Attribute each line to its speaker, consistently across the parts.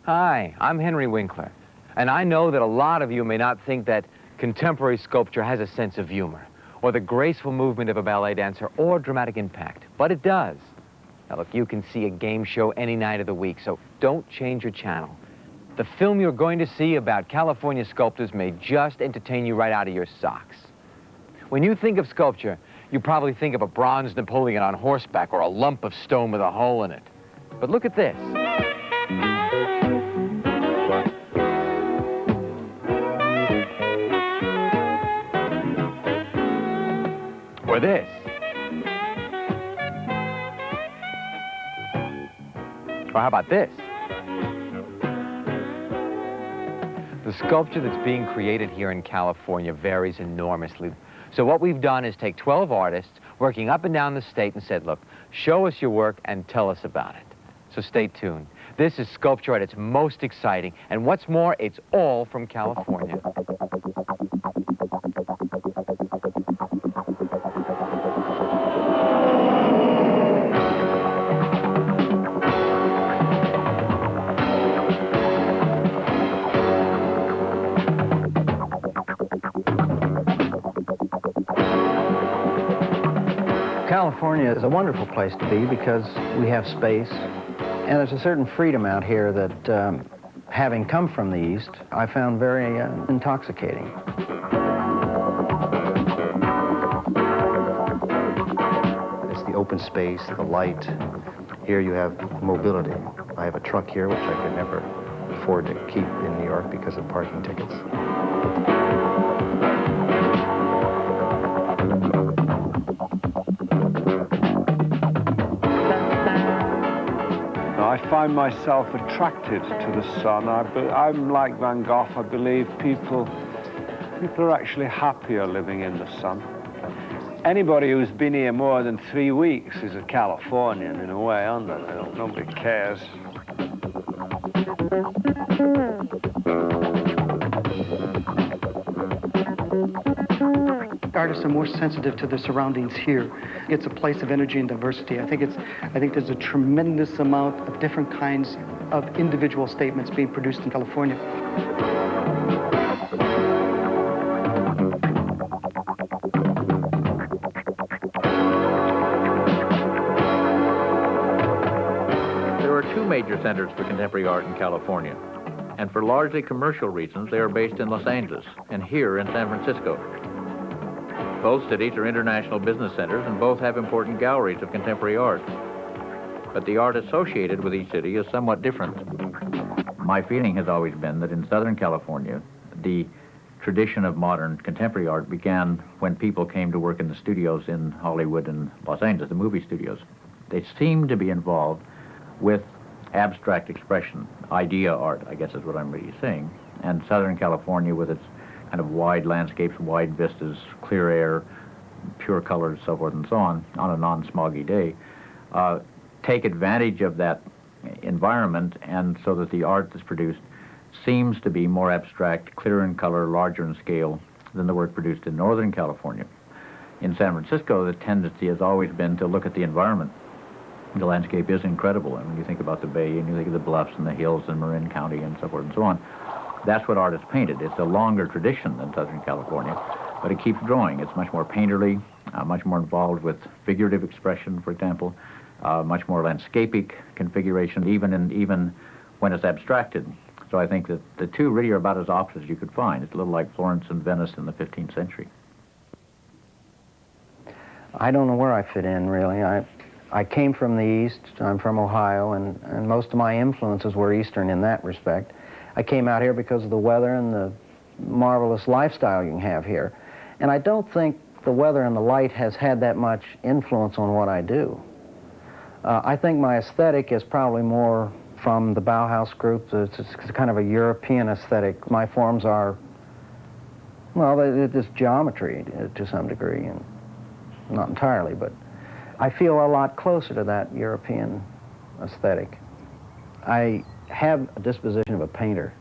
Speaker 1: Hi, I'm Henry Winkler, and I know that a lot of you may not think that contemporary sculpture has a sense of humor, or the graceful movement of a ballet dancer, or dramatic impact, but it does. Now look, you can see a game show any night of the week, so don't change your channel. The film you're going to see about California sculptors may just entertain you right out of your socks. When you think of sculpture, you probably think of a bronze Napoleon on horseback or a lump of stone with a hole in it. But look at this. Or this. Or how about this? The sculpture that's being created here in California varies enormously. So what we've done is take 12 artists working up and down the state and said, look, show us your work and tell us about it. So stay tuned. This is sculpture at its most exciting, and what's more, it's all from California.
Speaker 2: California is a wonderful place to be because we have space, and there's a certain freedom out here that, having come from the East, I found very intoxicating.
Speaker 3: It's the open space, the light. Here you have mobility. I have a truck here, which I could never afford to keep in New York because of parking tickets.
Speaker 4: I find myself attracted to the sun. I'm like Van Gogh. I believe people are actually happier living in the sun. Anybody who's been here more than 3 weeks is a Californian in a way, aren't they? Nobody cares.
Speaker 5: Artists are more sensitive to their surroundings here. It's a place of energy and diversity. I think there's a tremendous amount of different kinds of individual statements being produced in California.
Speaker 6: There are two major centers for contemporary art in California, and for largely commercial reasons, they are based in Los Angeles and here in San Francisco. Both cities are international business centers, and both have important galleries of contemporary art. But the art associated with each city is somewhat different. My feeling has always been that in Southern California, the tradition of modern contemporary art began when people came to work in the studios in Hollywood and Los Angeles, the movie studios. They seemed to be involved with abstract expression, idea art, I guess is what I'm really saying. And Southern California, with its kind of wide landscapes, wide vistas, clear air, pure colors, so forth and so on a non-smoggy day, take advantage of that environment, and so that the art that's produced seems to be more abstract, clearer in color, larger in scale than the work produced in Northern California. In San Francisco, the tendency has always been to look at the environment. The landscape is incredible, and when you think about the bay, and you think of the bluffs and the hills in Marin County and so forth and so on, that's what art is painted. It's a longer tradition than Southern California, but it keeps growing. It's much more painterly, much more involved with figurative expression, for example, much more landscapic configuration, even when it's abstracted. So I think that the two really are about as opposite as you could find. It's a little like Florence and Venice in the 15th century.
Speaker 2: I don't know where I fit in, really. I came from the East. I'm from Ohio, and most of my influences were Eastern in that respect. I came out here because of the weather and the marvelous lifestyle you can have here. And I don't think the weather and the light has had that much influence on what I do. I think my aesthetic is probably more from the Bauhaus group. It's kind of a European aesthetic. My forms are, well, it's geometry to some degree, and not entirely, but I feel a lot closer to that European aesthetic. I have a disposition of a painter,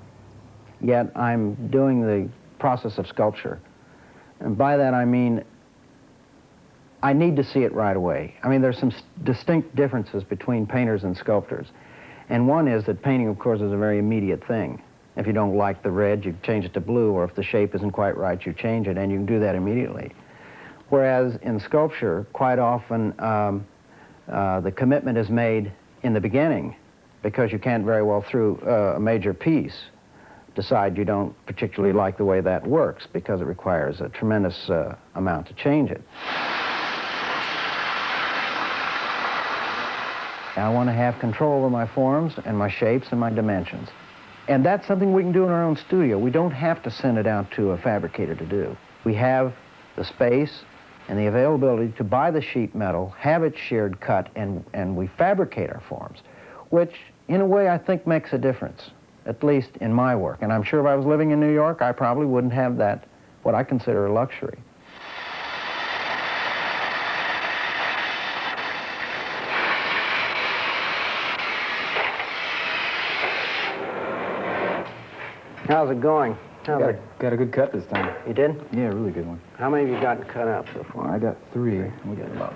Speaker 2: yet I'm doing the process of sculpture. And by that I mean I need to see it right away. I mean, there's some distinct differences between painters and sculptors. And one is that painting, of course, is a very immediate thing. If you don't like the red, you change it to blue, or if the shape isn't quite right, you change it, and you can do that immediately. Whereas in sculpture, quite often, the commitment is made in the beginning, because you can't very well, through a major piece, decide you don't particularly like the way that works, because it requires a tremendous amount to change it. I want to have control over my forms and my shapes and my dimensions. And that's something we can do in our own studio. We don't have to send it out to a fabricator to do. We have the space and the availability to buy the sheet metal, have it sheared, cut, and we fabricate our forms, which, in a way, I think makes a difference, at least in my work. And I'm sure if I was living in New York, I probably wouldn't have that, what I consider a luxury. How's it going?
Speaker 7: Got a good cut this time.
Speaker 2: You did?
Speaker 7: Yeah, really good one.
Speaker 2: How many have you gotten cut out so far?
Speaker 7: I got 3. We got about.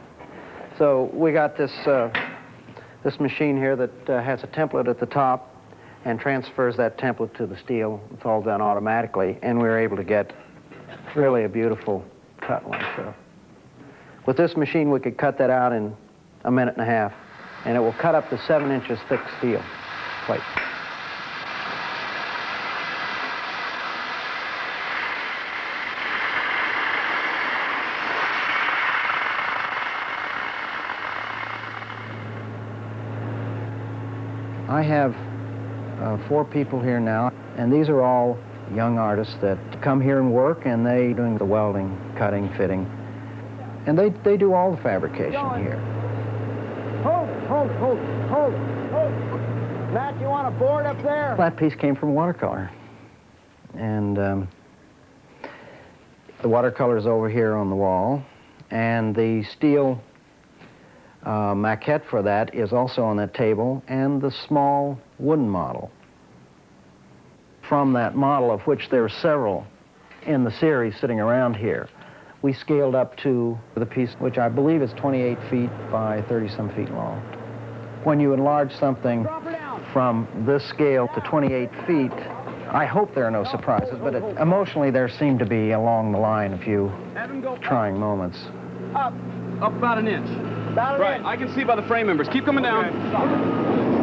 Speaker 2: So we got this this machine here that has a template at the top and transfers that template to the steel. It's all done automatically, and we were able to get really a beautiful cut like so. With this machine, we could cut that out in a minute and a half, and it will cut up to 7 inches thick steel plate. I have 4 people here now, and these are all young artists that come here and work, and they doing the welding, cutting, fitting, and they do all the fabrication here. Hold. Matt, you want a board up there? That piece came from watercolor, and the watercolor is over here on the wall, and the steel maquette for that is also on that table, and the small wooden model. From that model, of which there are several in the series sitting around here, we scaled up to the piece, which I believe is 28 feet by 30-some feet long. When you enlarge something from this scale to 28 feet, I hope there are no surprises, but emotionally there seem to be along the line a few trying moments.
Speaker 8: Up about an inch. Right, I can see by the frame members. Keep coming down.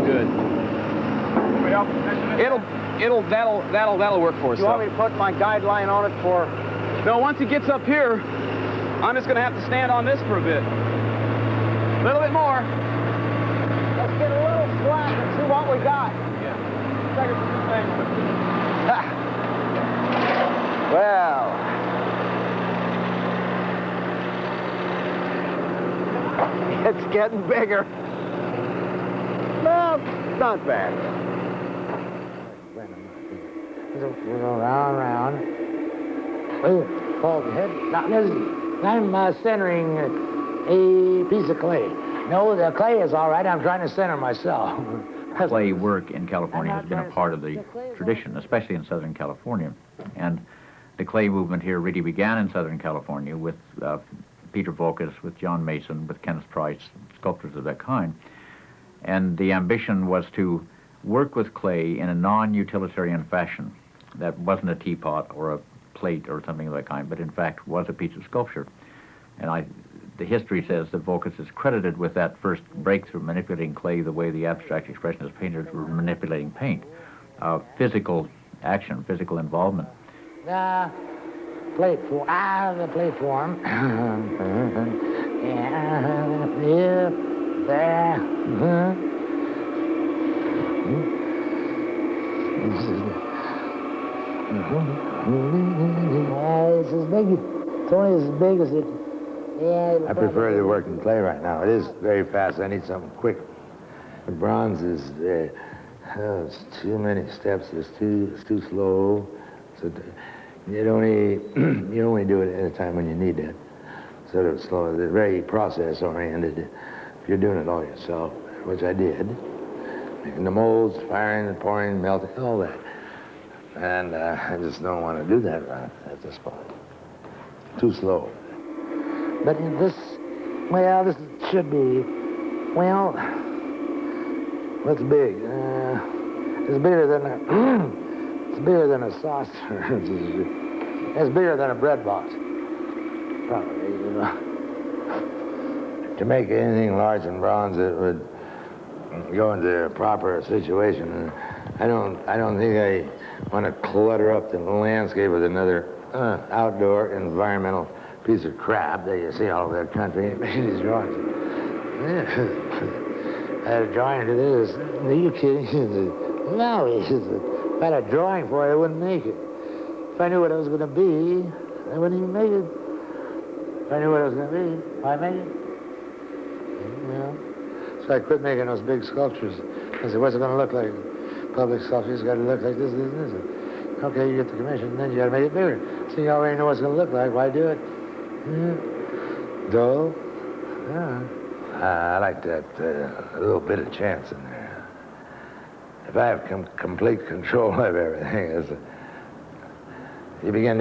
Speaker 8: Good. That'll work for us.
Speaker 2: You want me to put my guideline on it for?
Speaker 8: No, once he gets up here, I'm just going to have to stand on this for a bit. A little bit more.
Speaker 2: Let's get a little slack and see what we got.
Speaker 8: Yeah. Second thing.
Speaker 2: Well. It's getting bigger. Well, not bad.
Speaker 9: Go round. Hold the head. Now, I'm centering a piece of clay. No, the clay is all right. I'm trying to center myself.
Speaker 6: Clay work in California has been a part of the tradition, especially in Southern California. And the clay movement here really began in Southern California with Peter Voulkos, with John Mason, with Kenneth Price, sculptors of that kind. And the ambition was to work with clay in a non-utilitarian fashion that wasn't a teapot or a plate or something of that kind, but in fact was a piece of sculpture. And the history says that Voulkos is credited with that first breakthrough, manipulating clay the way the abstract expressionist painters were manipulating paint. Physical action, physical involvement.
Speaker 9: The platform. The platform. It's as big. It's only as big as it. Yeah.
Speaker 10: I prefer to work in clay right now. It is very fast. I need something quick. The bronze is it's too many steps. It's too slow. So you only do it at a time when you need it. Sort of slow. It's very process oriented. If you're doing it all yourself, which I did, making the molds, firing and pouring, melting, all that. And I just don't want to do that right at this point. Too slow.
Speaker 9: But this should be, well,
Speaker 10: What's big? It's bigger than a, it's bigger than a saucer. It's bigger than a bread box. Probably, you know. To make anything large in bronze, it would go into a proper situation. I don't think I want to clutter up the landscape with another outdoor environmental piece of crap that you see all over the country making these drawings. I had a drawing to this. Are you kidding? No, if I had a drawing for it, I wouldn't make it. If I knew what it was going to be, I wouldn't even make it. If I knew what it was going to be, why make it? Yeah. So I quit making those big sculptures. I said, what's it going to look like? Public sculptures got to look like this, this, and this. Okay, you get the commission, then you got to make it bigger. So you already know what it's going to look like. Why do it? Yeah. Dull? Yeah. I like that a little bit of chance in there. If I have complete control of everything, you begin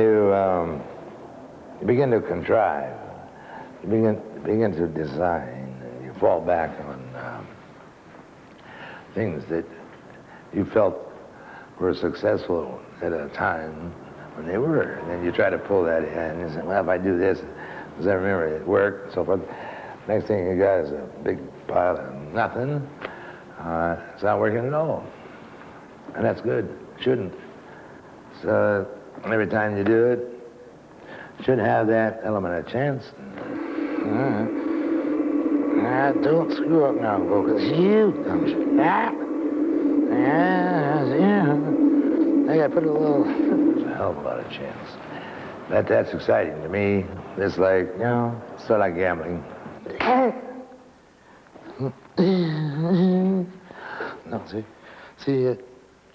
Speaker 10: to contrive. You begin to design. You fall back on things that you felt were successful at a time when they were. And then you try to pull that in. And you say, well, if I do this, because I remember it worked, and so forth. Next thing you got is a big pile of nothing. It's not working at all. And that's good. It shouldn't. So every time you do it, you should have that element of chance. Don't screw up now, Voulkos. You don't. I got to put a little, there's a hell of a lot of chance. But that's exciting to me. It's like, you know, it's sort of like gambling. No, see, it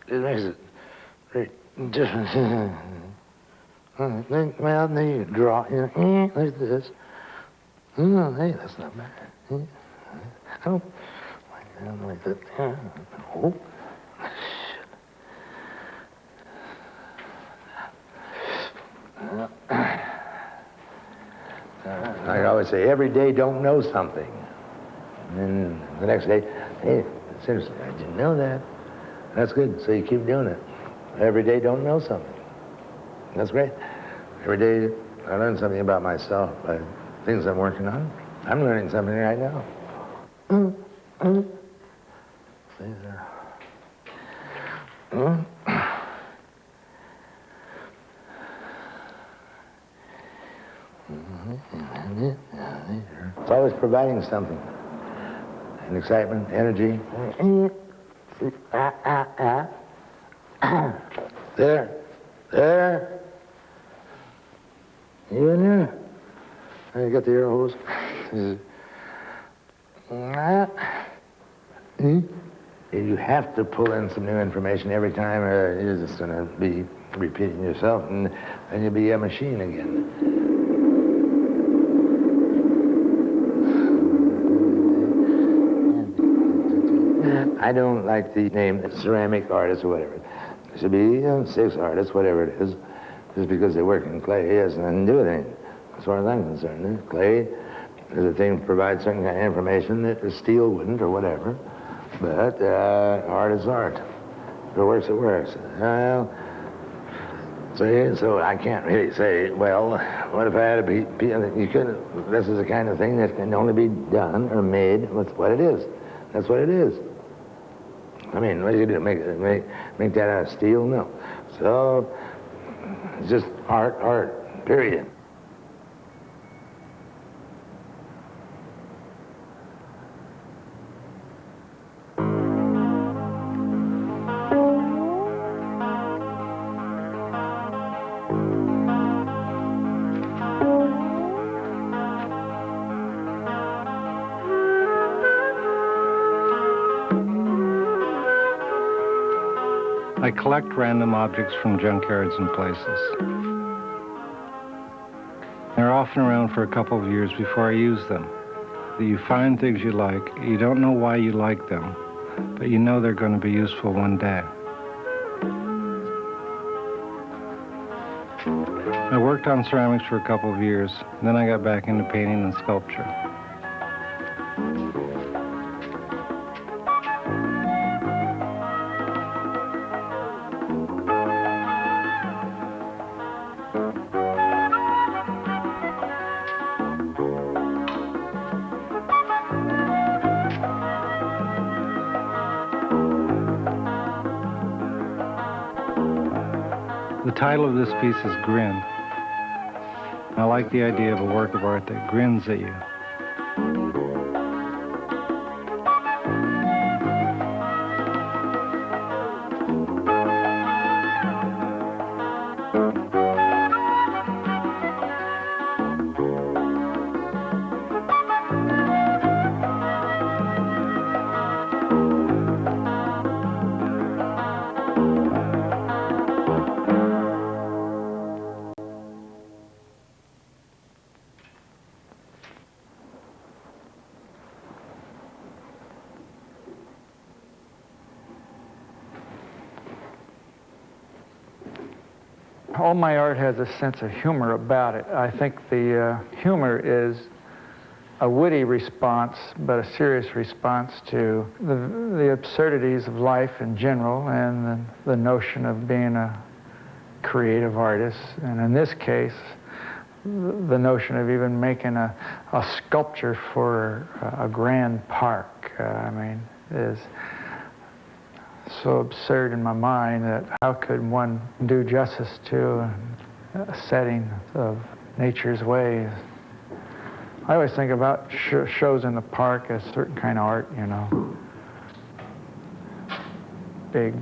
Speaker 10: makes it very different. Well, then you draw, you know, like this. Oh, hey, that's not bad. I don't like that. Oh. I always say, every day don't know something. And then the next day, hey, seriously, I didn't know that. That's good, so you keep doing it. Every day don't know something. That's great. Every day I learn something about myself by things I'm working on. I'm learning something right now. See there. It's always providing something. And excitement, energy. There. You in there? You got the air hose? You have to pull in some new information every time, or you're just going to be repeating yourself, and you'll be a machine again. I don't like the name ceramic artist or whatever. It should be six artists, whatever it is. Just because they work in clay, it has nothing to do with anything. As far as I'm concerned, clay is a thing that provides certain kind of information that the steel wouldn't or whatever. But art is art. If it works, it works. Well, so I can't really say, well, what if I had to be, you couldn't, this is the kind of thing that can only be done or made with what it is. That's what it is. I mean, what do you do? Make that out of steel? No. So, it's just art, period.
Speaker 11: I collect random objects from junkyards and places. They're often around for a couple of years before I use them. You find things you like, you don't know why you like them, but you know they're going to be useful one day. I worked on ceramics for a couple of years, then I got back into painting and sculpture. title of this piece is Grin. I like the idea of a work of art that grins at you.
Speaker 12: All my art has a sense of humor about it. I think the humor is a witty response, but a serious response to the absurdities of life in general and the notion of being a creative artist. And in this case, the notion of even making a sculpture for a grand park, is so absurd in my mind that how could one do justice to a setting of nature's ways? I always think about shows in the park as certain kind of art, you know. Big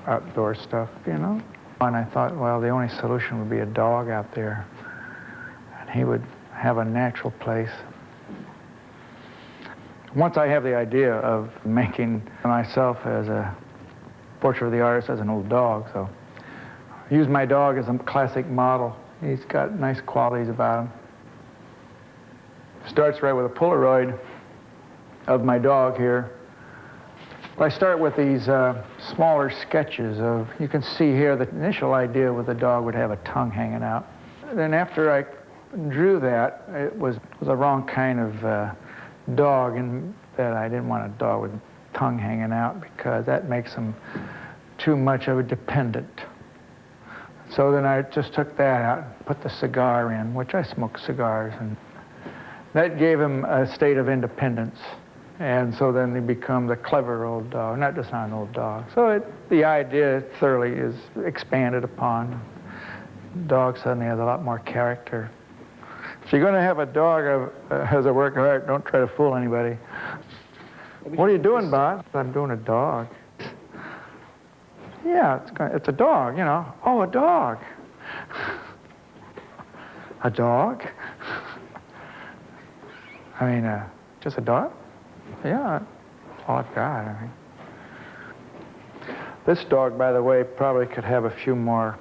Speaker 12: outdoor stuff, you know. And I thought, well, the only solution would be a dog out there. And he would have a natural place. Once I have the idea of making myself as a portrait of the artist as an old dog, so I use my dog as a classic model. He's got nice qualities about him. Starts right with a Polaroid of my dog here. I start with these smaller sketches of, you can see here the initial idea with the dog would have a tongue hanging out. Then after I drew that, it was the wrong kind of dog, and that I didn't want a dog with tongue hanging out because that makes him too much of a dependent. So then I just took that out and put the cigar in, which I smoke cigars, and that gave him a state of independence. And so then he becomes a clever old dog, not just an old dog. So the idea thoroughly is expanded upon. The dog suddenly has a lot more character. If you're going to have a dog as a work of art, don't try to fool anybody. What are you doing, Bob? I'm doing a dog. Yeah, it's a dog, you know. Oh, a dog. A dog? I mean, just a dog? Yeah, that's all I've got, I mean. This dog, by the way, probably could have a few more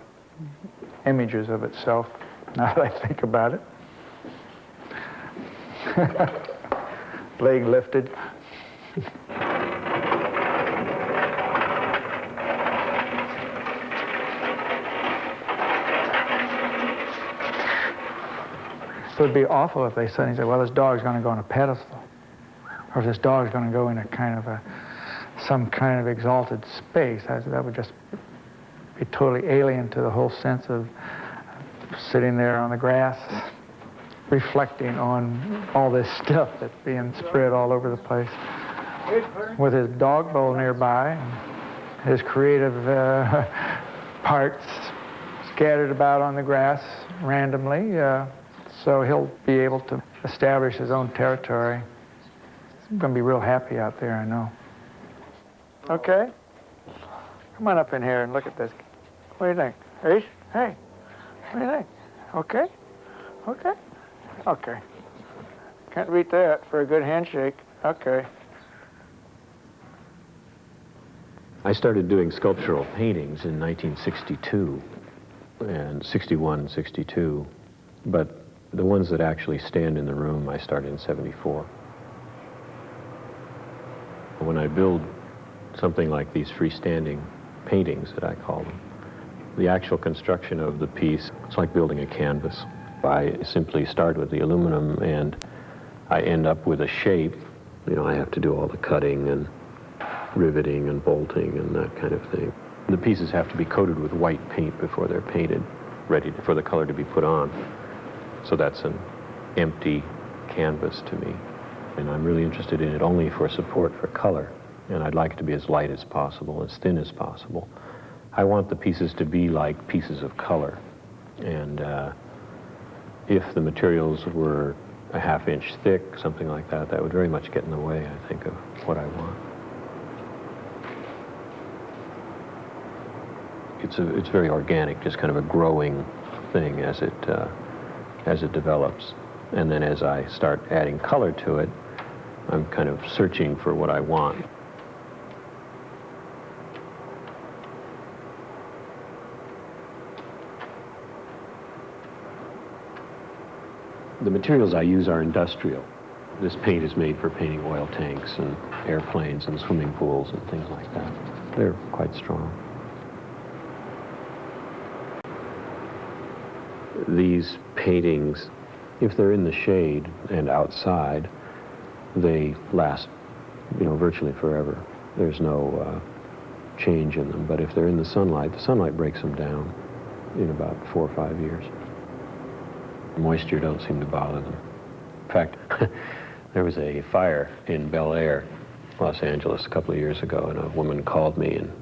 Speaker 12: images of itself, now that I think about it. Leg lifted. So it'd be awful if they suddenly said, well, this dog's going to go on a pedestal. Or if this dog's going to go in a kind of some kind of exalted space. That would just be totally alien to the whole sense of sitting there on the grass, reflecting on all this stuff that's being spread all over the place. With his dog bowl nearby, and his creative parts scattered about on the grass randomly. So he'll be able to establish his own territory. He's going to be real happy out there, I know. Okay. Come on up in here and look at this. What do you think? Hey, what do you think? Okay? Okay? Okay. Can't beat that for a good handshake. Okay.
Speaker 13: I started doing sculptural paintings in 1962 and 61, 62, but the ones that actually stand in the room I started in 74. When I build something like these freestanding paintings that I call them, the actual construction of the piece, it's like building a canvas. I simply start with the aluminum and I end up with a shape. You know, I have to do all the cutting and riveting and bolting and that kind of thing. The pieces have to be coated with white paint before they're painted, ready for the color to be put on. So that's an empty canvas to me. And I'm really interested in it only for support for color. And I'd like it to be as light as possible, as thin as possible. I want the pieces to be like pieces of color. And if the materials were a half-inch thick, something like that, that would very much get in the way, I think, of what I want. It's very organic, just kind of a growing thing as it develops. And then as I start adding color to it, I'm kind of searching for what I want. The materials I use are industrial. This paint is made for painting oil tanks and airplanes and swimming pools and things like that. They're quite strong. These paintings, if they're in the shade and outside, they last, virtually forever. There's no change in them. But if they're in the sunlight breaks them down in about 4 or 5 years. Moisture don't seem to bother them. In fact, there was a fire in Bel Air, Los Angeles, a couple of years ago, and a woman called me, and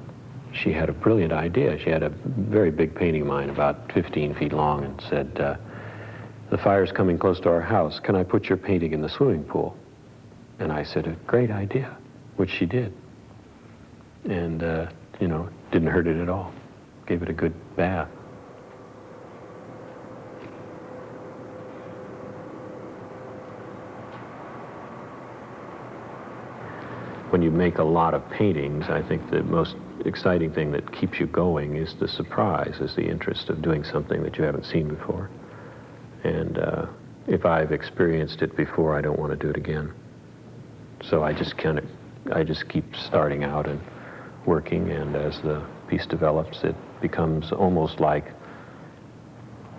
Speaker 13: she had a brilliant idea. She had a very big painting of mine, about 15 feet long, and said, the fire's coming close to our house. Can I put your painting in the swimming pool? And I said, a great idea, which she did. And, didn't hurt it at all. Gave it a good bath. When you make a lot of paintings, I think the most exciting thing that keeps you going is the surprise, is the interest of doing something that you haven't seen before. And if I've experienced it before, I don't want to do it again. So I just keep starting out and working, and as the piece develops, it becomes almost like,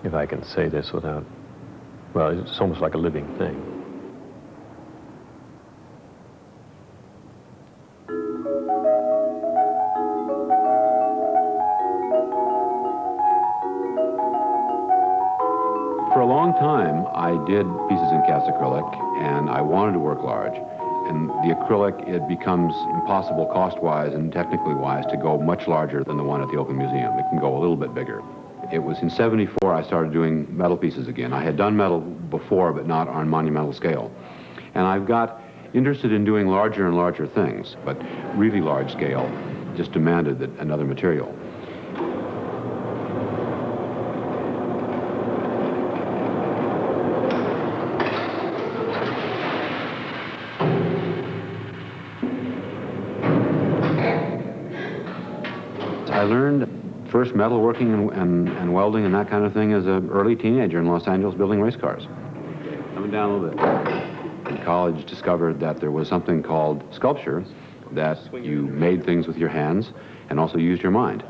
Speaker 13: if I can say this without, well, it's almost like a living thing.
Speaker 14: For a long time, I did pieces in cast acrylic, and I wanted to work large. And the acrylic, it becomes impossible cost-wise and technically-wise to go much larger than the one at the Oakland Museum. It can go a little bit bigger. It was in '74 I started doing metal pieces again. I had done metal before, but not on monumental scale. And I've got interested in doing larger and larger things, but really large scale just demanded another material. I learned first metalworking and welding and that kind of thing as an early teenager in Los Angeles building race cars. Coming down a little bit. In college, discovered that there was something called sculpture, that you made things with your hands and also used your mind.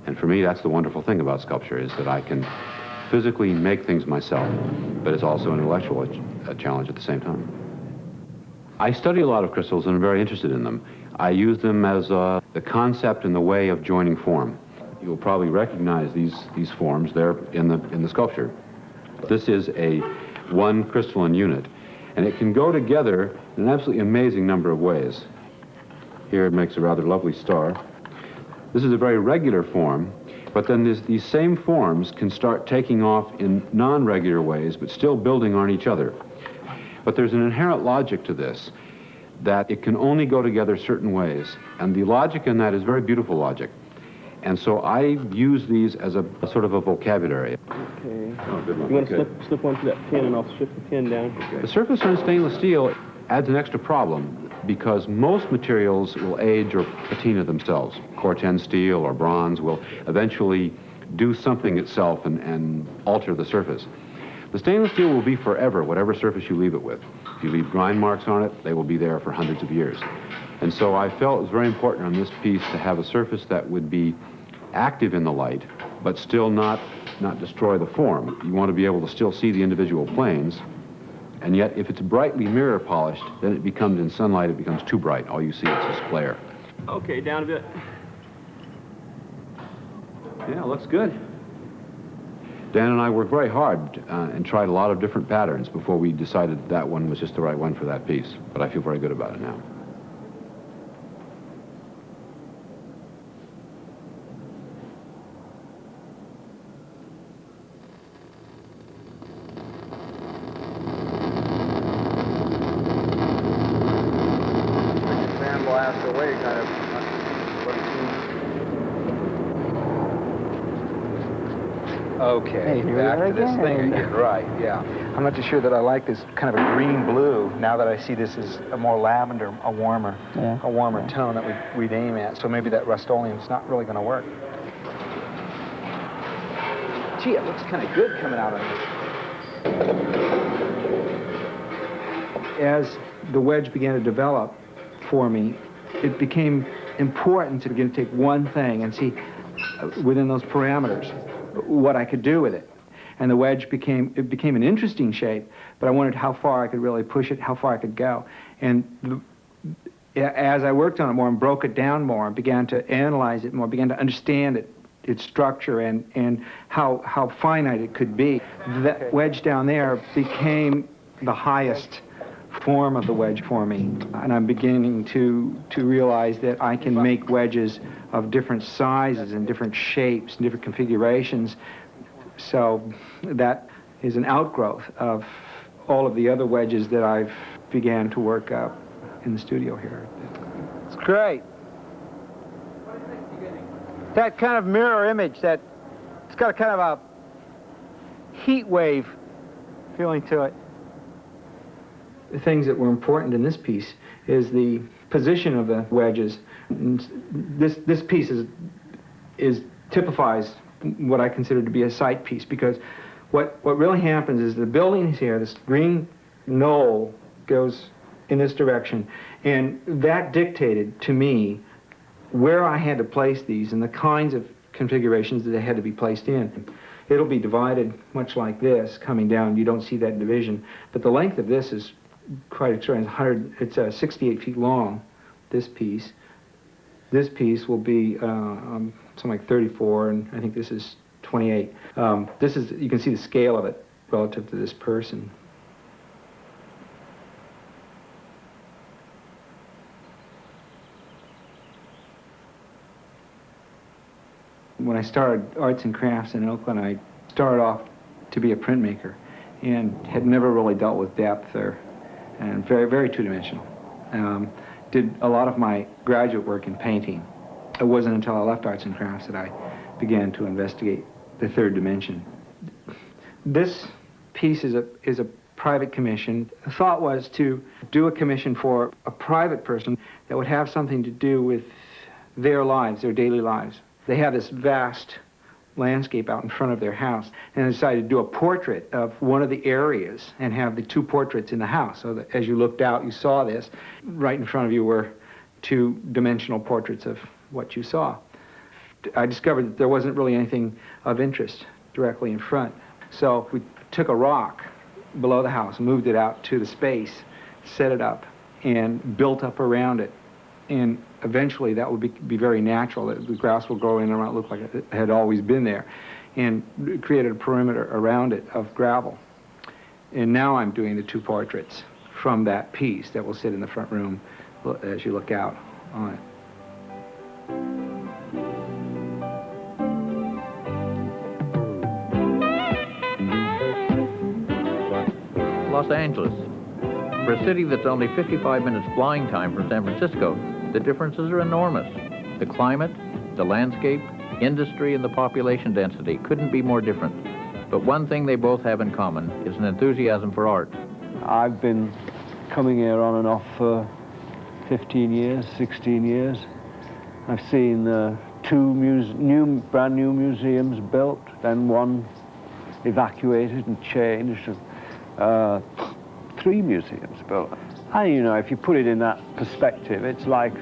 Speaker 14: And for me, that's the wonderful thing about sculpture, is that I can physically make things myself, but it's also an intellectual challenge at the same time. I study a lot of crystals and I'm very interested in them. I use them as the concept and the way of joining form. You'll probably recognize these forms there in the sculpture. This is a one crystalline unit, and it can go together in an absolutely amazing number of ways. Here it makes a rather lovely star. This is a very regular form, but then these same forms can start taking off in non-regular ways, but still building on each other. But there's an inherent logic to this, that it can only go together certain ways. And the logic in that is very beautiful logic. And so I use these as a sort of a vocabulary.
Speaker 15: Okay.
Speaker 14: Oh, good one.
Speaker 15: You want to slip onto that pin, and I'll shift the pin down.
Speaker 14: Okay. The surface on stainless steel adds an extra problem, because most materials will age or patina themselves. Corten steel or bronze will eventually do something itself and alter the surface. The stainless steel will be forever, whatever surface you leave it with. If you leave grind marks on it, they will be there for hundreds of years. And so I felt it was very important on this piece to have a surface that would be active in the light, but still not destroy the form. You want to be able to still see the individual planes, and yet if it's brightly mirror polished, then it becomes, in sunlight, it becomes too bright. All you see is this glare.
Speaker 15: Okay, down a bit.
Speaker 14: Yeah, looks good. Dan and I worked very hard and tried a lot of different patterns before we decided that one was just the right one for that piece. But I feel very good about it now.
Speaker 12: away, kind of. Okay,
Speaker 2: Hey, here we
Speaker 12: back
Speaker 2: are
Speaker 12: to this thing
Speaker 2: again.
Speaker 12: again. Right, yeah. I'm not too sure that I like this kind of a green-blue, now that I see this as a more lavender, a warmer tone that we'd aim at. So maybe that Rust-Oleum's not really going to work. Gee, it looks kind of good coming out of this. As the wedge began to develop for me, it became important to begin to take one thing and see within those parameters what I could do with it. And the wedge became an interesting shape, but I wondered how far I could really push it, how far I could go. And as I worked on it more and broke it down more and began to analyze it more, began to understand it, its structure and how finite it could be, that wedge down there became the highest form of the wedge for me. And I'm beginning to realize that I can make wedges of different sizes and different shapes and different configurations. So that is an outgrowth of all of the other wedges that I've began to work up in the studio here. It's great. That kind of mirror image, that it's got a kind of a heat wave feeling to it. The things that were important in this piece is the position of the wedges. This piece typifies what I consider to be a sight piece, because what really happens is the building is here, this green knoll goes in this direction, and that dictated to me where I had to place these and the kinds of configurations that they had to be placed in. It'll be divided much like this, coming down. You don't see that division, but the length of this is quite extraordinary. It's 68 feet long, this piece. This piece will be something like 34, and I think this is 28. This is, you can see the scale of it relative to this person. When I started arts and crafts in Oakland, I started off to be a printmaker and had never really dealt with depth and very, very two-dimensional. Did a lot of my graduate work in painting. It wasn't until I left arts and crafts that I began to investigate the third dimension. This piece is a private commission. The thought was to do a commission for a private person that would have something to do with their lives, their daily lives. They have this vast landscape out in front of their house, and I decided to do a portrait of one of the areas and have the two portraits in the house, so that as you looked out, you saw this. Right in front of you were two-dimensional portraits of what you saw. I discovered that there wasn't really anything of interest directly in front. So we took a rock below the house, moved it out to the space, set it up, and built up around it. And eventually that would be very natural. The grass will grow in around it, look like it had always been there, and created a perimeter around it of gravel. And now I'm doing the two portraits from that piece that will sit in the front room as you look out on it.
Speaker 6: Los Angeles. For a city that's only 55 minutes flying time from San Francisco, the differences are enormous. The climate, the landscape, industry, and the population density couldn't be more different. But one thing they both have in common is an enthusiasm for art.
Speaker 4: I've been coming here on and off for 15 years, 16 years. I've seen two brand new museums built, then one evacuated and changed. 3 museums built. And you know, if you put it in that perspective, it's like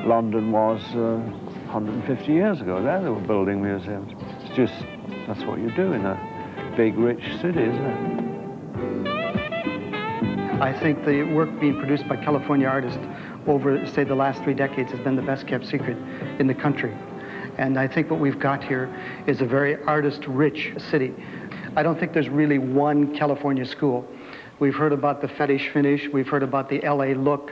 Speaker 4: London was 150 years ago. There they were building museums. It's just, that's what you do in a big, rich city, isn't it?
Speaker 5: I think the work being produced by California artists over, say, the last 3 decades has been the best kept secret in the country. And I think what we've got here is a very artist-rich city. I don't think there's really one California school. We've heard about the fetish finish, we've heard about the LA look,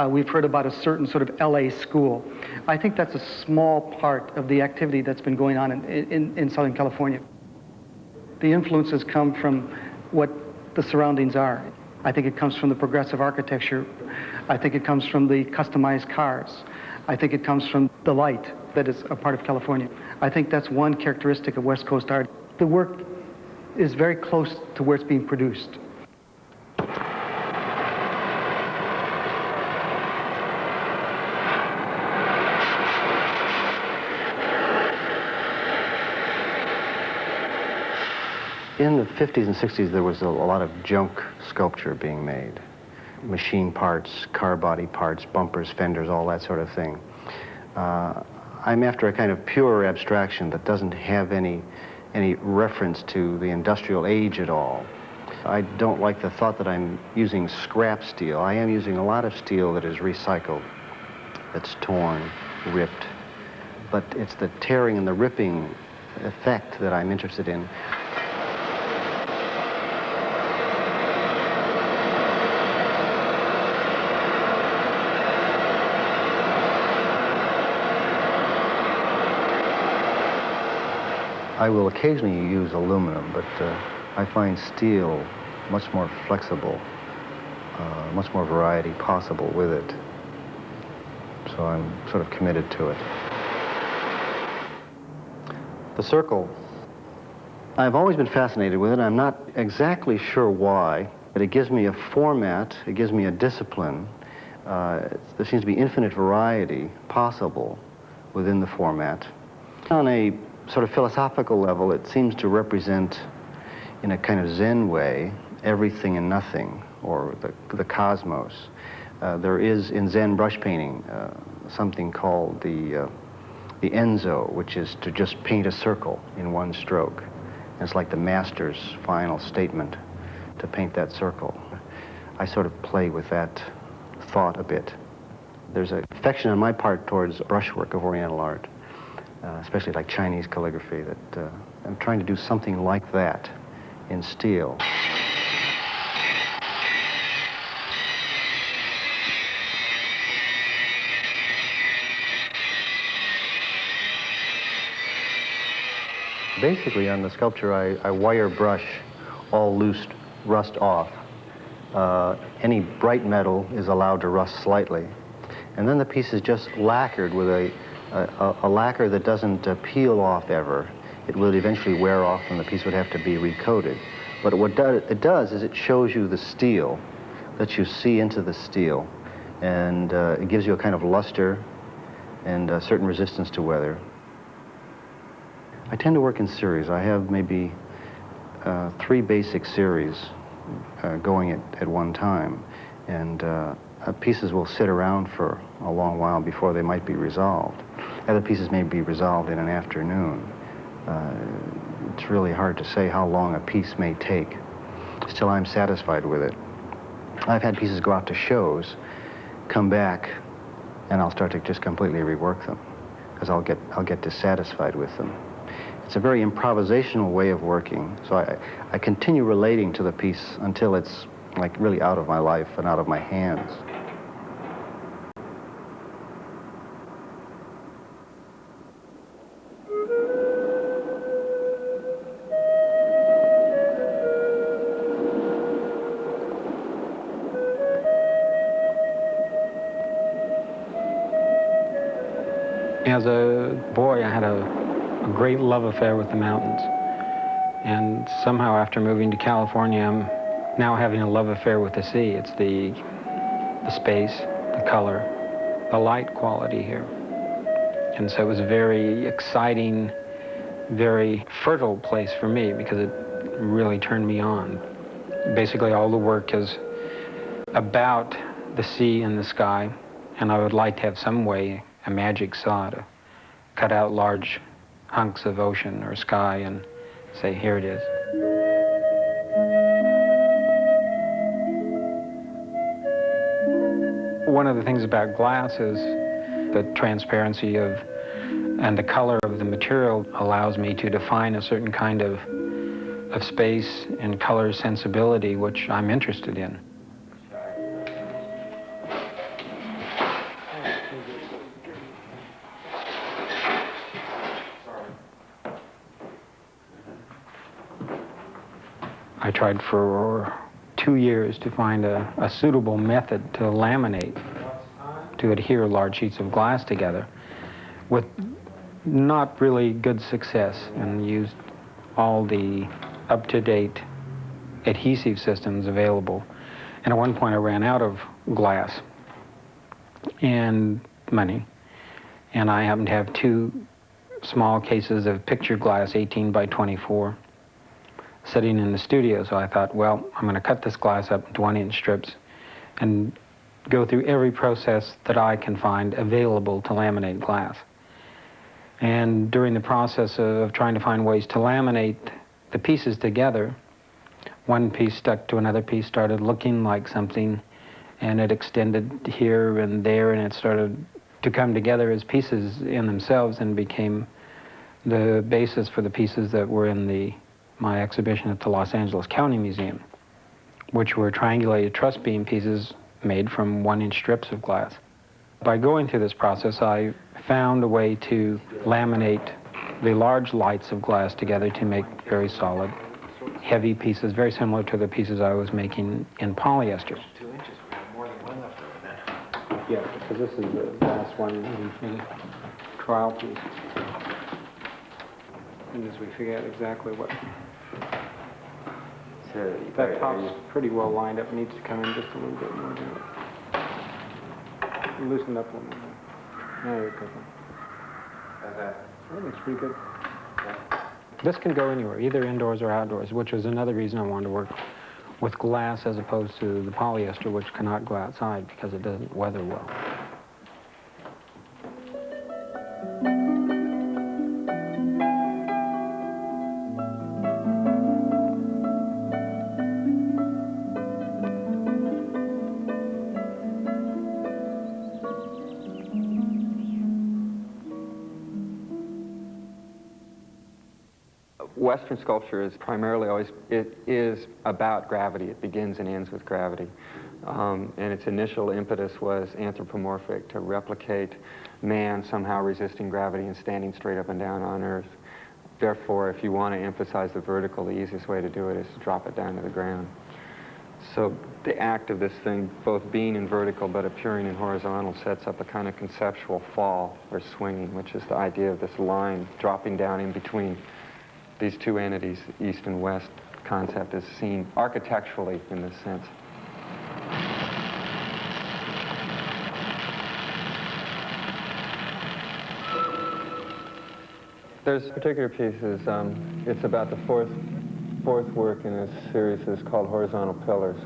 Speaker 5: we've heard about a certain sort of LA school. I think that's a small part of the activity that's been going on in Southern California. The influences come from what the surroundings are. I think it comes from the progressive architecture. I think it comes from the customized cars. I think it comes from the light that is a part of California. I think that's one characteristic of West Coast art. The work is very close to where it's being produced.
Speaker 3: In the 50s and 60s, there was a lot of junk sculpture being made. Machine parts, car body parts, bumpers, fenders, all that sort of thing. I'm after a kind of pure abstraction that doesn't have any reference to the industrial age at all. I don't like the thought that I'm using scrap steel. I am using a lot of steel that is recycled, that's torn, ripped. But it's the tearing and the ripping effect that I'm interested in. I will occasionally use aluminum, but I find steel much more flexible, much more variety possible with it. So I'm sort of committed to it. The circle, I've always been fascinated with it. I'm not exactly sure why, but it gives me a format, it gives me a discipline. There seems to be infinite variety possible within the format. On a sort of philosophical level, it seems to represent, in a kind of Zen way, everything and nothing, or the cosmos. There is, in Zen brush painting, something called the enzo, which is to just paint a circle in one stroke. And it's like the master's final statement, to paint that circle. I sort of play with that thought a bit. There's an affection on my part towards brushwork of Oriental art. Especially like Chinese calligraphy, that I'm trying to do something like that in steel. Basically, on the sculpture, I wire brush all loose rust off. Any bright metal is allowed to rust slightly. And then the piece is just lacquered with a lacquer that doesn't peel off ever. It will eventually wear off and the piece would have to be recoated. But what it does is it shows you the steel, lets you see into the steel, and it gives you a kind of luster and a certain resistance to weather. I tend to work in series. I have maybe 3 basic series going at one time, and pieces will sit around for a long while before they might be resolved. Other pieces may be resolved in an afternoon. It's really hard to say how long a piece may take. Still, I'm satisfied with it. I've had pieces go out to shows, come back, and I'll start to just completely rework them, because I'll get dissatisfied with them. It's a very improvisational way of working, so I continue relating to the piece until it's like really out of my life and out of my hands.
Speaker 16: As a boy, I had a great love affair with the mountains. And somehow after moving to California, I'm now having a love affair with the sea. It's the space, the color, the light quality here. And so it was a very exciting, very fertile place for me because it really turned me on. Basically, all the work is about the sea and the sky, and I would like to have some way, a magic saw, to cut out large hunks of ocean or sky and say, here it is. One of the things about glass is the transparency of and the color of the material allows me to define a certain kind of space and color sensibility, which I'm interested in. I tried for 2 years to find a suitable method to laminate, to adhere large sheets of glass together, with not really good success, and used all the up-to-date adhesive systems available. And at one point I ran out of glass and money, and I happened to have 2 small cases of picture glass, 18 by 24, sitting in the studio. So I thought, well, I'm going to cut this glass up into 1-inch strips and go through every process that I can find available to laminate glass. And during the process of trying to find ways to laminate the pieces together, one piece stuck to another piece, started looking like something, and it extended here and there, and it started to come together as pieces in themselves and became the basis for the pieces that were in my exhibition at the Los Angeles County Museum, which were triangulated truss beam pieces made from 1-inch strips of glass. By going through this process, I found a way to laminate the large lights of glass together to make very solid, heavy pieces, very similar to the pieces I was making in polyester.
Speaker 1: 2 inches, we have more than one left over then.
Speaker 16: Yeah, because this is the last one in the trial piece. And as we figure out exactly what... That top's pretty well lined up, needs to come in just a little bit more. Loosen up a little bit. Now you're cooking. That looks pretty good. This can go anywhere, either indoors or outdoors, which is another reason I wanted to work with glass as opposed to the polyester, which cannot go outside because it doesn't weather well.
Speaker 17: Western sculpture is primarily it is about gravity. It begins and ends with gravity. And its initial impetus was anthropomorphic, to replicate man somehow resisting gravity and standing straight up and down on Earth. Therefore, if you want to emphasize the vertical, the easiest way to do it is to drop it down to the ground. So the act of this thing, both being in vertical but appearing in horizontal, sets up a kind of conceptual fall or swinging, which is the idea of this line dropping down in between these two entities, east and west. Concept is seen architecturally in this sense. There's a particular piece, it's about the fourth work in this series. It's called Horizontal Pillars.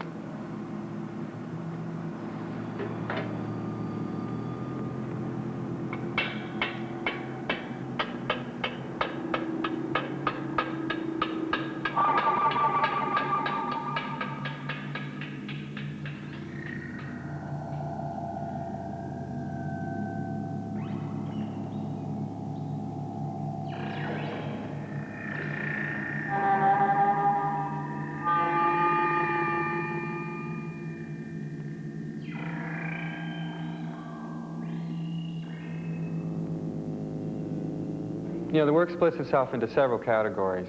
Speaker 17: You know, the work splits itself into several categories.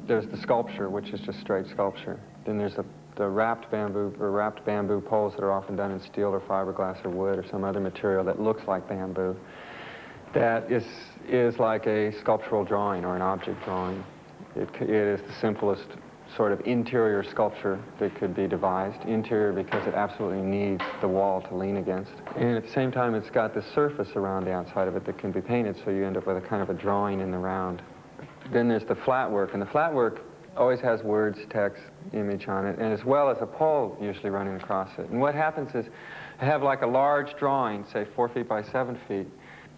Speaker 17: There's the sculpture, which is just straight sculpture. Then there's the wrapped bamboo poles that are often done in steel or fiberglass or wood or some other material that looks like bamboo. That is like a sculptural drawing or an object drawing. It is the simplest sort of interior sculpture that could be devised. Interior because it absolutely needs the wall to lean against. And at the same time, it's got this surface around the outside of it that can be painted, so you end up with a kind of a drawing in the round. Then there's the flat work, and the flat work always has words, text, image on it, and as well as a pole usually running across it. And what happens is I have like a large drawing, say 4 feet by 7 feet,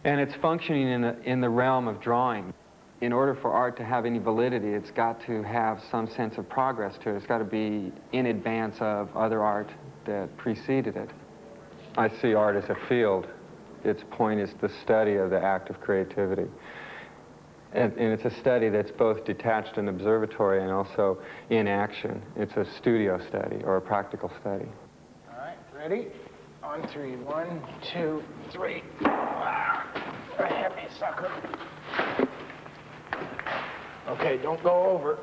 Speaker 17: and it's functioning in the realm of drawing. In order for art to have any validity, it's got to have some sense of progress to it. It's got to be in advance of other art that preceded it. I see art as a field. Its point is the study of the act of creativity. And it's a study that's both detached and observatory and also in action. It's a studio study or a practical study.
Speaker 9: All right, ready? On 3. 1, 2, 3. Wow. Hit me, sucker. Okay, don't go over.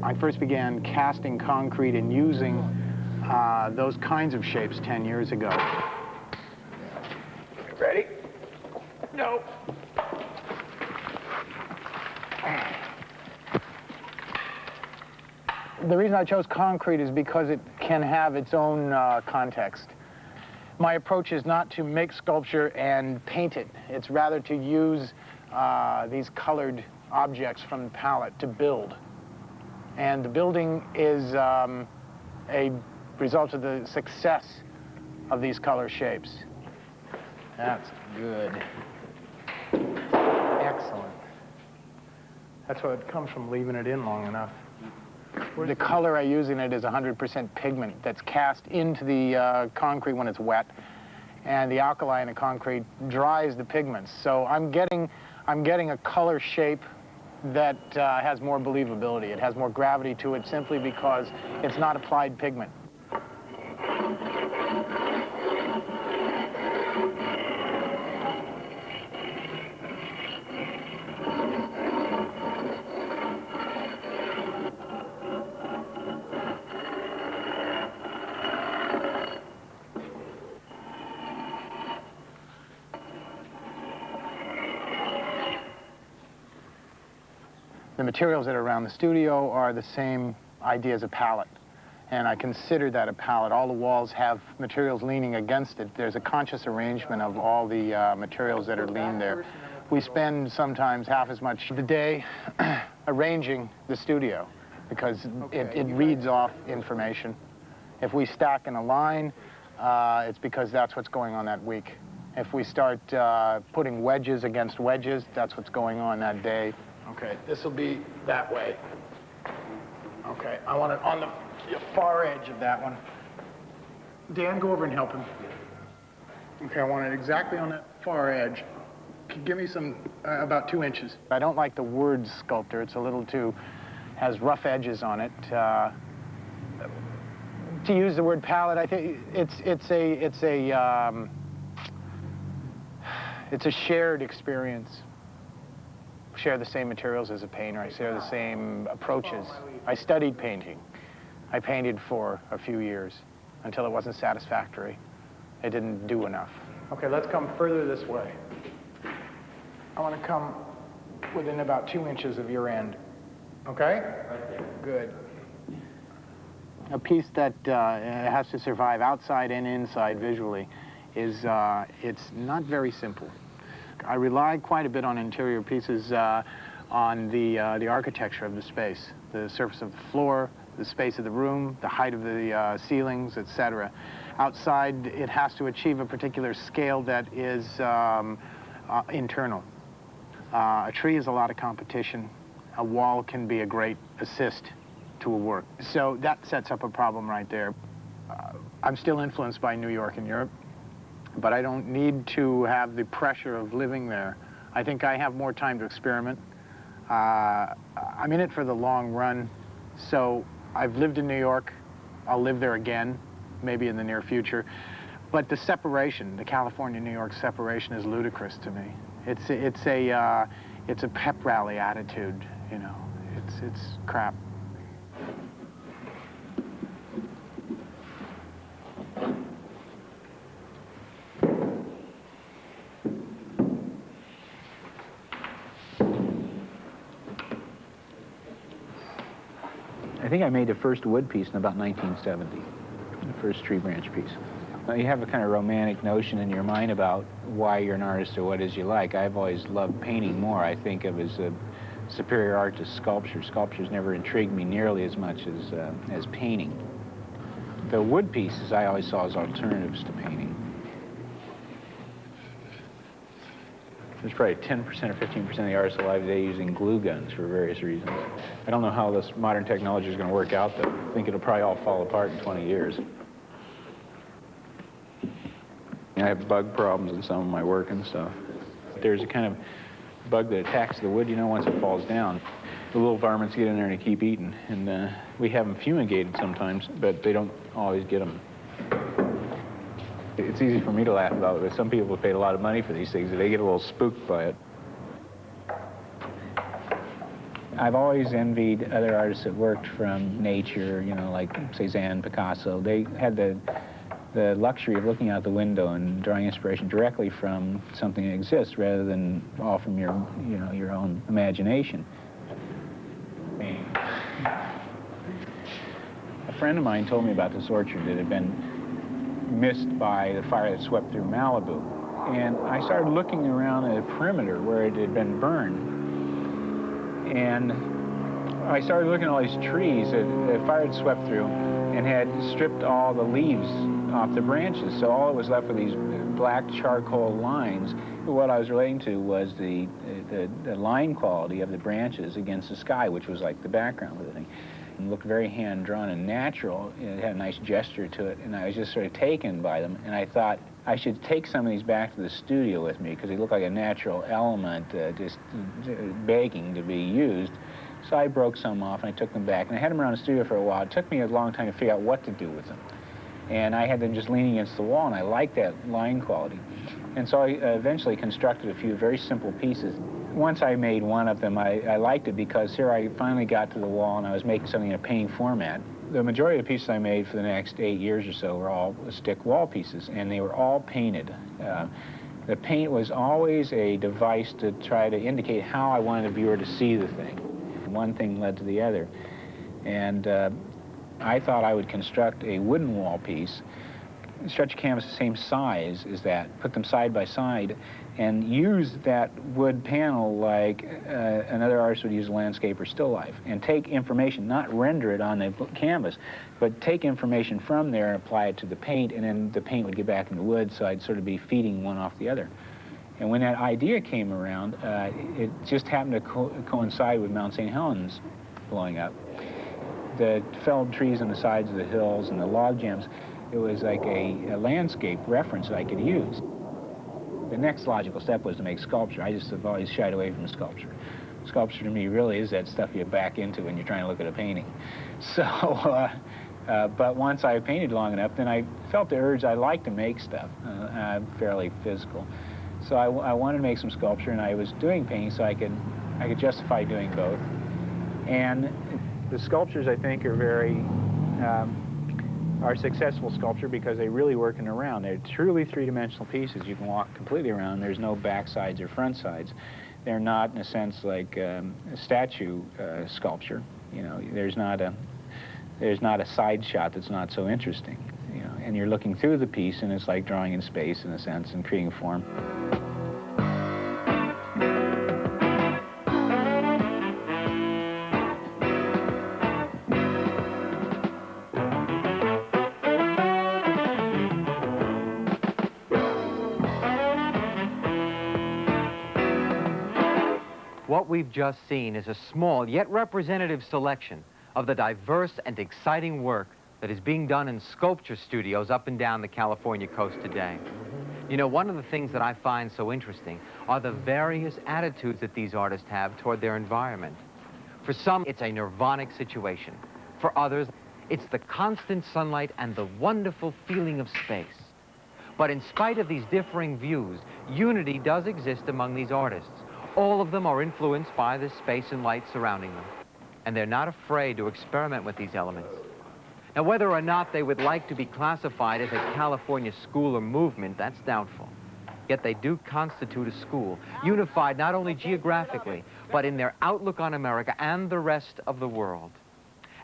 Speaker 18: I first began casting concrete and using those kinds of shapes 10 years ago. Ready? No. The reason I chose concrete is because it can have its own context. My approach is not to make sculpture and paint it. It's rather to use these colored objects from the palette to build. And the building is a result of the success of these color shapes. That's good. Excellent. That's what comes from leaving it in long enough. The color I use in it is 100% pigment that's cast into the concrete when it's wet, and the alkali in the concrete dries the pigments. So I'm getting a color shape that has more believability. It has more gravity to it simply because it's not applied pigment. The materials that are around the studio are the same idea as a palette, and I consider that a palette. All the walls have materials leaning against it. There's a conscious arrangement of all the materials that are leaned there. We spend sometimes half as much of the day arranging the studio because it reads off information. If we stack in a line, it's because that's what's going on that week. If we start putting wedges against wedges, that's what's going on that day. Okay, this will be that way. Okay, I want it on the far edge of that one. Dan, go over and help him. Okay, I want it exactly on that far edge. Give me some, about 2 inches. I don't like the word sculptor. It's a little too, has rough edges on it. To use the word palette, I think it's a shared experience. Share the same materials as a painter. I share the same approaches. I studied painting. I painted for a few years until it wasn't satisfactory. It didn't do enough. Okay, let's come further this way. I want to come within about 2 inches of your end. Okay? Right there. Good. A piece that has to survive outside and inside visually is, it's not very simple. I rely quite a bit on interior pieces on the architecture of the space, the surface of the floor, the space of the room, the height of the ceilings, etc. Outside, it has to achieve a particular scale that is internal. A tree is a lot of competition. A wall can be a great assist to a work. So that sets up a problem right there. I'm still influenced by New York and Europe, but I don't need to have the pressure of living there. I think I have more time to experiment. I'm in it for the long run, so I've lived in New York. I'll live there again, maybe in the near future. But the separation, the California-New York separation is ludicrous to me. It's a pep rally attitude, you know. It's crap.
Speaker 19: I think I made the first wood piece in about 1970, the first tree branch piece. You have a kind of romantic notion in your mind about why you're an artist or what it is you like. I've always loved painting more. I think of as a superior art to sculpture. Sculpture's never intrigued me nearly as much as painting. The wood pieces I always saw as alternatives to painting. There's probably 10% or 15% of the artists alive today using glue guns for various reasons. I don't know how this modern technology is going to work out, though. I think it'll probably all fall apart in 20 years. I have bug problems in some of my work and stuff. There's a kind of bug that attacks the wood, you know, once it falls down. The little varmints get in there and they keep eating. And we have them fumigated sometimes, but they don't always get them. It's easy for me to laugh about it, but some people have paid a lot of money for these things, and they get a little spooked by it. I've always envied other artists that worked from nature, you know, like Cézanne, Picasso. They had the luxury of looking out the window and drawing inspiration directly from something that exists rather than all from your, you know, your own imagination. A friend of mine told me about this orchard that had been missed by the fire that swept through Malibu. And I started looking around the perimeter where it had been burned. And I started looking at all these trees that the fire had swept through and had stripped all the leaves off the branches. So all that was left were these black charcoal lines. What I was relating to was the line quality of the branches against the sky, which was like the background of the thing. It looked very hand-drawn and natural. It had a nice gesture to it, and I was just sort of taken by them. And I thought I should take some of these back to the studio with me because they look like a natural element just begging to be used. So I broke some off and I took them back, and I had them around the studio for a while. It took me a long time to figure out what to do with them. And I had them just leaning against the wall, and I liked that line quality. And so I eventually constructed a few very simple pieces. Once I made one of them, I liked it because here I finally got to the wall and I was making something in a painting format. The majority of the pieces I made for the next 8 years or so were all stick wall pieces, and they were all painted. The paint was always a device to try to indicate how I wanted the viewer to see the thing. One thing led to the other. And I thought I would construct a wooden wall piece, stretch a canvas the same size as that, put them side by side, and use that wood panel like another artist would use a landscape or still life, and take information, not render it on the canvas, but take information from there and apply it to the paint, and then the paint would get back in the wood, so I'd sort of be feeding one off the other. And when that idea came around, it just happened to coincide with Mount St. Helens blowing up. The felled trees on the sides of the hills and the log jams, it was like a landscape reference that I could use. The next logical step was to make sculpture. I just have always shied away from sculpture. Sculpture to me really is that stuff you back into when you're trying to look at a painting. So, but once I painted long enough, then I felt the urge I like to make stuff. I'm fairly physical. So I wanted to make some sculpture, and I was doing painting so I could justify doing both. And the sculptures, I think, are successful sculpture because they really work in a round. They're truly three-dimensional pieces. You can walk completely around. There's no back sides or front sides. They're not, in a sense, like a statue sculpture. You know, there's not a side shot that's not so interesting. You know, and you're looking through the piece, and it's like drawing in space, in a sense, and creating form.
Speaker 1: What we've just seen is a small yet representative selection of the diverse and exciting work that is being done in sculpture studios up and down the California coast today. You know, one of the things that I find so interesting are the various attitudes that these artists have toward their environment. For some, it's a nirvanic situation. For others, it's the constant sunlight and the wonderful feeling of space. But in spite of these differing views, unity does exist among these artists. All of them are influenced by the space and light surrounding them, and they're not afraid to experiment with these elements. Now, whether or not they would like to be classified as a California school or movement, that's doubtful. Yet they do constitute a school, unified not only geographically, but in their outlook on America and the rest of the world.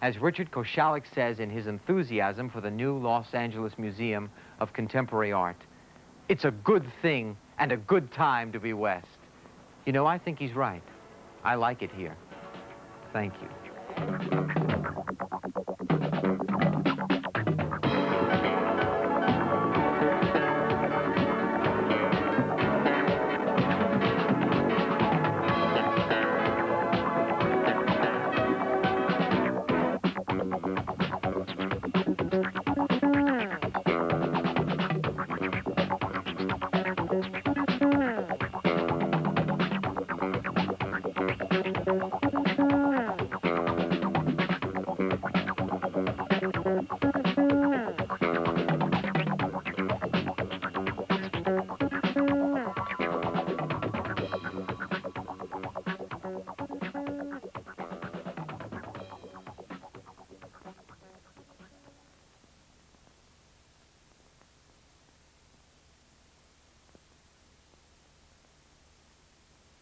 Speaker 1: As Richard Koshalik says in his enthusiasm for the new Los Angeles Museum of Contemporary Art, it's a good thing and a good time to be West. You know, I think he's right. I like it here. Thank you.